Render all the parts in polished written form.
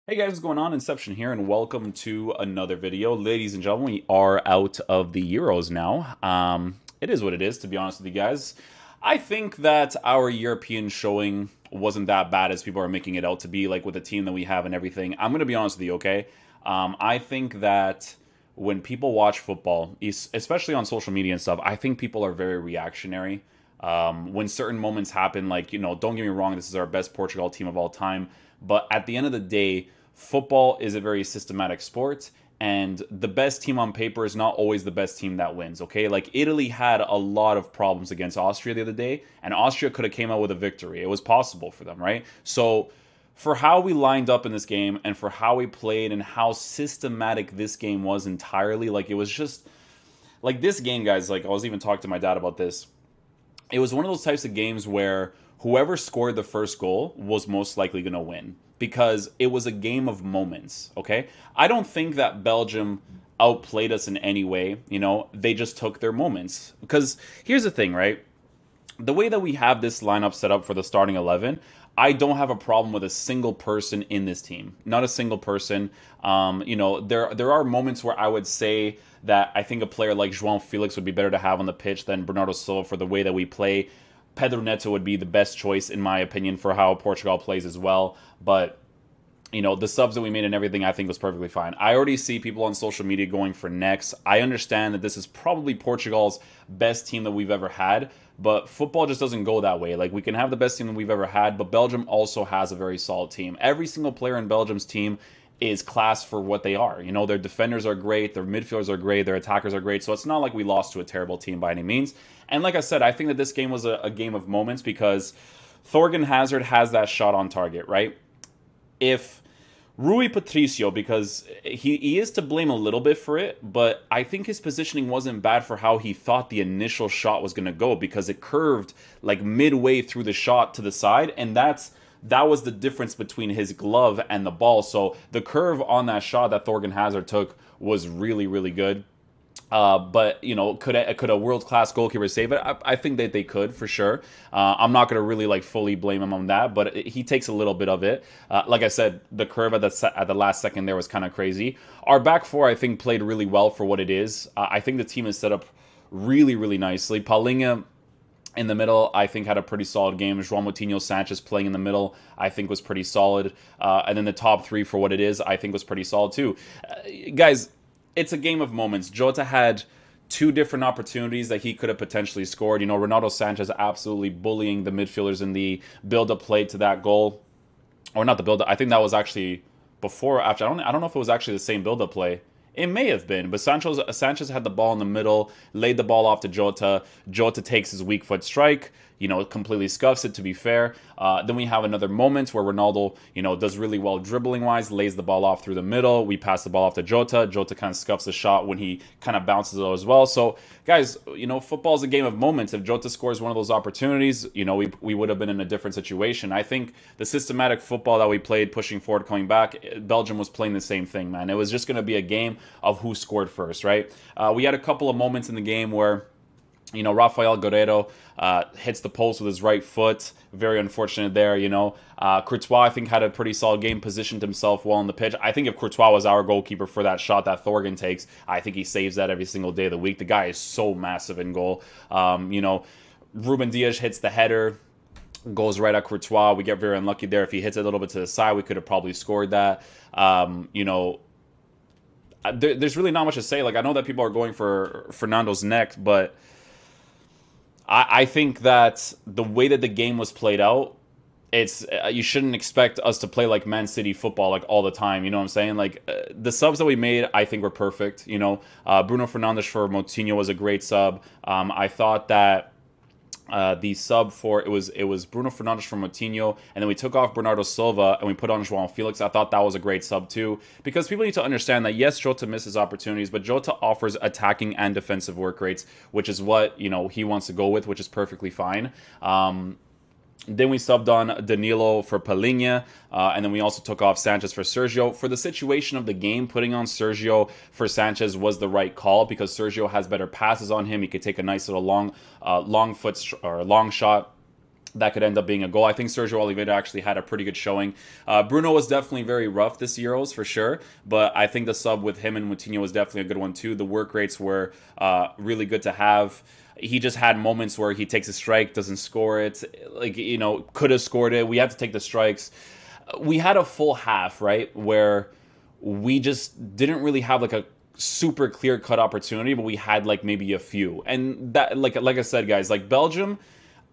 Hey guys, what's going on? Inception here, and welcome to another video. Ladies and gentlemen, we are out of the Euros now. It is what it is, to be honest with you guys. I think that our European showing wasn't that bad as people are making it out to be, like with the team that we have and everything. I'm going to be honest with you, okay? I think that when people watch football, especially on social media and stuff, I think people are very reactionary. When certain moments happen, like, don't get me wrong, this is our best Portugal team of all time. But at the end of the day, football is a very systematic sport, and the best team on paper is not always the best team that wins, okay? Like, Italy had a lot of problems against Austria the other day, and Austria could have came out with a victory. It was possible for them, right? So for how we lined up in this game and for how we played and how systematic this game was entirely, like, it was just like this game, guys. Like, I was even talking to my dad about this. It was one of those types of games where whoever scored the first goal was most likely going to win because it was a game of moments, okay? I don't think that Belgium outplayed us in any way, they just took their moments. Because here's the thing, right? The way that we have this lineup set up for the starting 11, I don't have a problem with a single person in this team. Not a single person. There are moments where I would say that I think a player like João Felix would be better to have on the pitch than Bernardo Silva for the way that we play. Pedro Neto would be the best choice, in my opinion, for how Portugal plays as well. But the subs that we made and everything, I think was perfectly fine. I already see people on social media going for next. I understand that this is probably Portugal's best team that we've ever had, but football just doesn't go that way. Like, we can have the best team that we've ever had, but Belgium also has a very solid team. Every single player in Belgium's team is class for what they are. Their defenders are great, their midfielders are great, their attackers are great. So it's not like we lost to a terrible team by any means. And like I said, I think that this game was a game of moments because Thorgan Hazard has that shot on target, right? If Rui Patricio, because he is to blame a little bit for it, but I think his positioning wasn't bad for how he thought the initial shot was going to go because it curved like midway through the shot to the side, and that was the difference between his glove and the ball. So the curve on that shot that Thorgan Hazard took was really, really good. But could a world class goalkeeper save it? I think that they could for sure. I'm not going to really like fully blame him on that, but he takes a little bit of it. Like I said, the curve at the last second there was kind of crazy. Our back four, I think, played really well for what it is. I think the team is set up really, really nicely. Paulinho in the middle, I think, had a pretty solid game. João Moutinho Sanchez playing in the middle, I think, was pretty solid. And then the top three for what it is, I think, was pretty solid too. Guys, it's a game of moments. Jota had two different opportunities that he could have potentially scored. Ronaldo Sanchez absolutely bullying the midfielders in the build-up play to that goal. Or not the build-up. I think that was actually before or after. I don't know if it was actually the same build-up play. It may have been, but Sanchez had the ball in the middle, laid the ball off to Jota. Jota takes his weak foot strike, completely scuffs it, to be fair. Then we have another moment where Ronaldo, does really well dribbling-wise, lays the ball off through the middle. We pass the ball off to Jota. Jota kind of scuffs the shot when he kind of bounces it as well. So, guys, football is a game of moments. If Jota scores one of those opportunities, we would have been in a different situation. I think the systematic football that we played, pushing forward, coming back, Belgium was playing the same thing, man. It was just going to be a game of who scored first, right? We had a couple of moments in the game where Rafael Guerreiro hits the post with his right foot. Very unfortunate there, Courtois, I think, had a pretty solid game, positioned himself well on the pitch. I think if Courtois was our goalkeeper for that shot that Thorgan takes, I think he saves that every single day of the week. The guy is so massive in goal. Ruben Dias hits the header, goes right at Courtois. We get very unlucky there. If he hits it a little bit to the side, we could have probably scored that. There's really not much to say. Like, I know that people are going for Fernando's neck, but I think that the way that the game was played out, it's you shouldn't expect us to play like Man City football like all the time. You know what I'm saying? Like, the subs that we made, I think, were perfect. Bruno Fernandes for Moutinho was a great sub. I thought that the sub for it was Bruno Fernandes from Moutinho, and then we took off Bernardo Silva and we put on João Felix. I thought that was a great sub too, because people need to understand that yes, Jota misses opportunities, but Jota offers attacking and defensive work rates, which is what he wants to go with, which is perfectly fine. Then we subbed on Danilo for Paulinho, and then we also took off Sanchez for Sergio. For the situation of the game, putting on Sergio for Sanchez was the right call because Sergio has better passes on him. He could take a nice little long shot that could end up being a goal. I think Sergio Oliveira actually had a pretty good showing. Bruno was definitely very rough this Euros for sure, but I think the sub with him and Moutinho was definitely a good one too. The work rates were really good to have. He just had moments where he takes a strike, doesn't score it. Like, could have scored it. We had to take the strikes. We had a full half, right, where we just didn't really have like a super clear cut opportunity, but we had like maybe a few. And that, like I said, guys, like Belgium,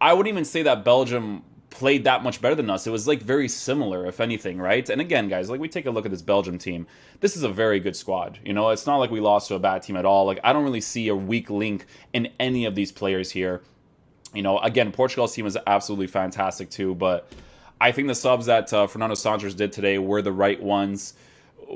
I wouldn't even say that Belgium played that much better than us. It was like very similar, if anything, right? And again, guys, like we take a look at this Belgium team. This is a very good squad. It's not like we lost to a bad team at all. Like I don't really see a weak link in any of these players here. Again, Portugal's team is absolutely fantastic too, but I think the subs that Fernando Santos did today were the right ones.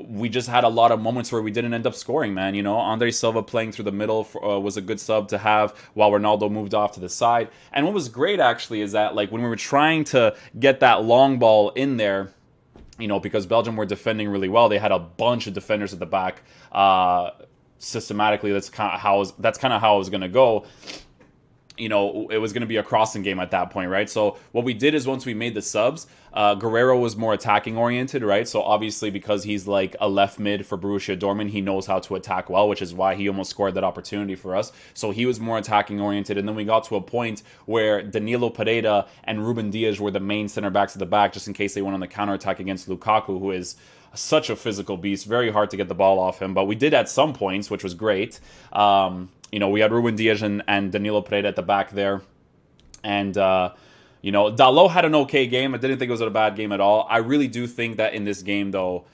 We just had a lot of moments where we didn't end up scoring, man. Andre Silva playing through the middle was a good sub to have while Ronaldo moved off to the side. And what was great, actually, is that like when we were trying to get that long ball in there, because Belgium were defending really well, they had a bunch of defenders at the back. Systematically, that's kind of how it was going to go. It was going to be a crossing game at that point, right? So what we did is once we made the subs, Guerrero was more attacking oriented, right? So obviously because he's like a left mid for Borussia Dortmund, he knows how to attack well, which is why he almost scored that opportunity for us. So he was more attacking oriented. And then we got to a point where Danilo Pereira and Ruben Dias were the main center backs at the back, just in case they went on the counterattack against Lukaku, who is such a physical beast. Very hard to get the ball off him. But we did at some points, which was great. We had Ruben Dias and Danilo Pereira at the back there. And, Dalot had an okay game. I didn't think it was a bad game at all. I really do think that in this game, though,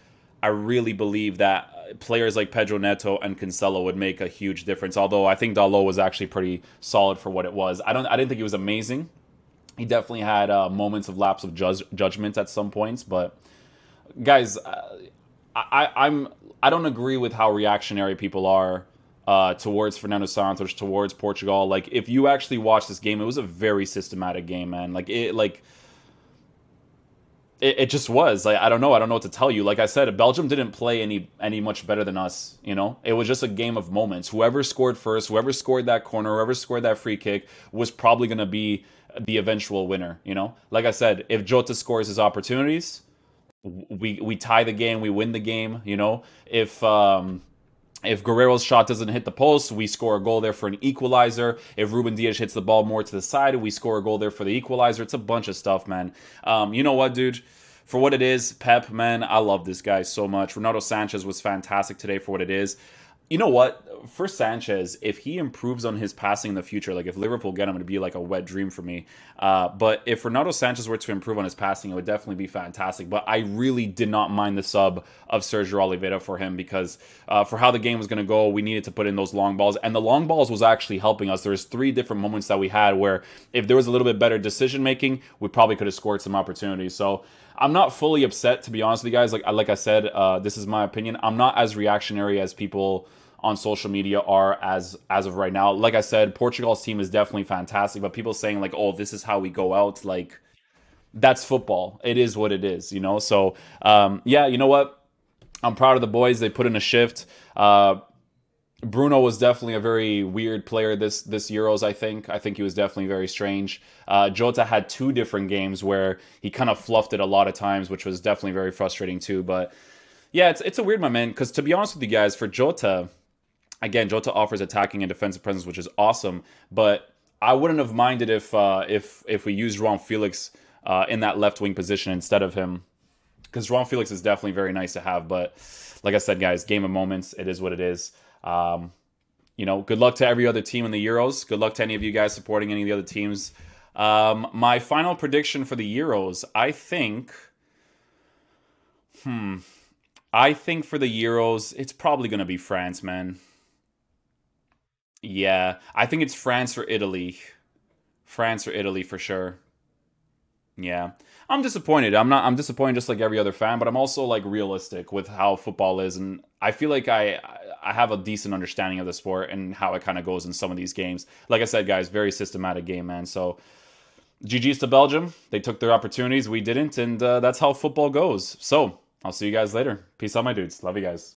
I really believe that players like Pedro Neto and Cancelo would make a huge difference. Although I think Dalot was actually pretty solid for what it was. I didn't think he was amazing. He definitely had moments of lapse of judgment at some points. But, guys, I don't agree with how reactionary people are towards Fernando Santos, towards Portugal. Like, if you actually watch this game, it was a very systematic game, man. It just was. Like, I don't know what to tell you. Like I said, Belgium didn't play any much better than us. It was just a game of moments. Whoever scored first, whoever scored that corner, whoever scored that free kick was probably going to be the eventual winner. Like I said, if Jota scores his opportunities, we tie the game, we win the game. If Guerrero's shot doesn't hit the post, we score a goal there for an equalizer. If Ruben Dias hits the ball more to the side, we score a goal there for the equalizer. It's a bunch of stuff, man. You know what, dude? For what it is, Pep, man, I love this guy so much. Renato Sanchez was fantastic today for what it is. You know what? For Sanchez, if he improves on his passing in the future, like if Liverpool get him, it'd be like a wet dream for me. But if Renato Sanchez were to improve on his passing, it would definitely be fantastic. But I really did not mind the sub of Sergio Oliveira for him because for how the game was going to go, we needed to put in those long balls. And the long balls was actually helping us. There's 3 different moments that we had where if there was a little bit better decision making, we probably could have scored some opportunities. So I'm not fully upset, to be honest with you guys. Like I said, this is my opinion. I'm not as reactionary as people on social media are as of right now. Like I said, Portugal's team is definitely fantastic, but people saying like, oh, this is how we go out, like, that's football. It is what it is, So, yeah, you know what? I'm proud of the boys. They put in a shift. Bruno was definitely a very weird player this Euros, I think. I think he was definitely very strange. Jota had 2 different games where he kind of fluffed it a lot of times, which was definitely very frustrating too. But yeah, it's a weird one, man, because to be honest with you guys, for Jota, again, Jota offers attacking and defensive presence, which is awesome. But I wouldn't have minded if we used João Felix in that left wing position instead of him, because João Felix is definitely very nice to have. But like I said, guys, game of moments. It is what it is. Good luck to every other team in the Euros. Good luck to any of you guys supporting any of the other teams. My final prediction for the Euros, I think for the Euros, it's probably going to be France, man. Yeah, I think it's France or Italy. France or Italy for sure. Yeah. I'm disappointed. I'm disappointed just like every other fan, but I'm also like realistic with how football is, and I feel like I have a decent understanding of the sport and how it kind of goes in some of these games. Like I said, guys, very systematic game, man. So GG's to Belgium. They took their opportunities, we didn't, and that's how football goes. So I'll see you guys later. Peace out, my dudes. Love you guys.